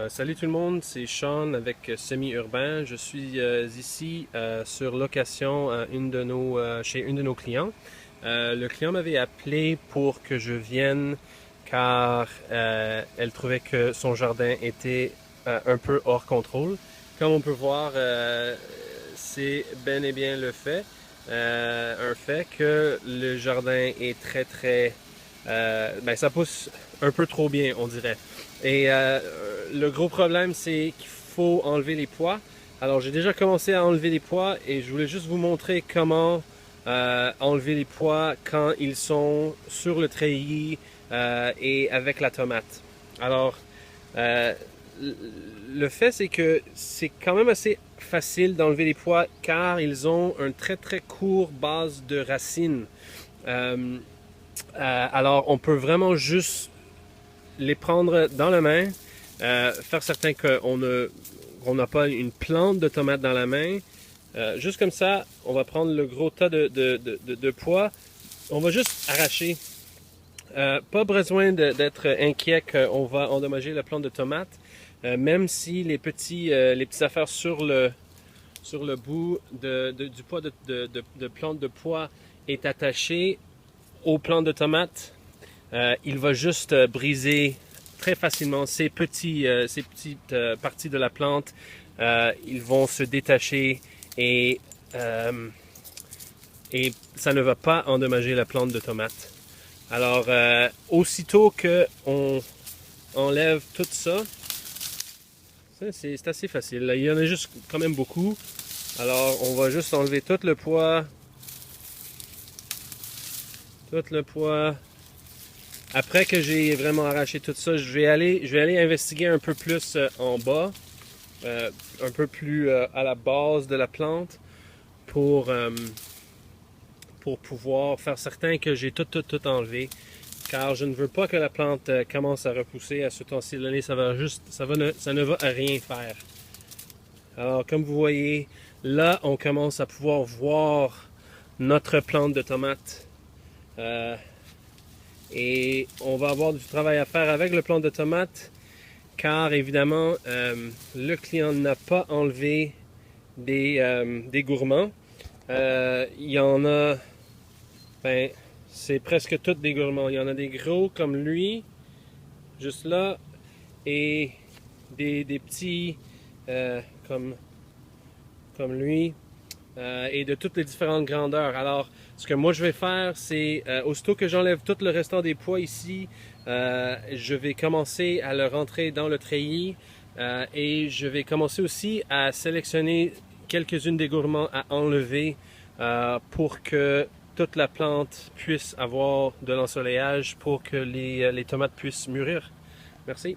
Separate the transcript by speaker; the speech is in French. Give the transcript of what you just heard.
Speaker 1: Salut tout le monde, c'est Sean avec Semi-Urbain. Je suis ici sur location à chez une de nos clients. Le client m'avait appelé pour que je vienne car elle trouvait que son jardin était un peu hors contrôle. Comme on peut voir, c'est bel et bien le fait. Un fait que le jardin est ça pousse un peu trop bien, on dirait. Et le gros problème, c'est qu'il faut enlever les pois. Alors, j'ai déjà commencé à enlever les pois et je voulais juste vous montrer comment enlever les pois quand ils sont sur le treillis et avec la tomate. Alors, euh, le fait, c'est que c'est quand même assez facile d'enlever les pois car ils ont un très court base de racines. Euh, alors, on peut vraiment juste les prendre dans la main, faire certain qu'on n'a pas une plante de tomate dans la main. Juste comme ça, on va prendre le gros tas de pois. On va juste arracher. Pas besoin d'être inquiet qu'on va endommager la plante de tomate, même si les petites affaires sur le bout du pois de plante de pois est attaché aux plantes de tomate. Il va juste briser très facilement ces petites parties de la plante. Ils vont se détacher et, euh, et ça ne va pas endommager la plante de tomate. Alors, aussitôt que on enlève tout ça, c'est assez facile. Il y en a juste quand même beaucoup. Alors, on va juste enlever tout le poids. Après que j'ai vraiment arraché tout ça, je vais aller investiguer un peu plus en bas, un peu plus à la base de la plante pour, euh, pour pouvoir faire certain que j'ai tout enlevé. Car je ne veux pas que la plante commence à repousser à ce temps-ci de l'année, ça ne va à rien faire. Alors, comme vous voyez, là, on commence à pouvoir voir notre plante de tomates. Euh, Et on va avoir du travail à faire avec le plant de tomate, car évidemment, le client n'a pas enlevé des gourmands. Il y en a, ben, c'est presque tous des gourmands. Il y en a des gros comme lui, juste là, et des petits euh, comme, comme lui. Et de toutes les différentes grandeurs. Alors, ce que moi je vais faire, c'est aussitôt que j'enlève tout le restant des pois ici, je vais commencer à le rentrer dans le treillis et je vais commencer aussi à sélectionner quelques-unes des gourmands à enlever pour que toute la plante puisse avoir de l'ensoleillage pour que les tomates puissent mûrir. Merci.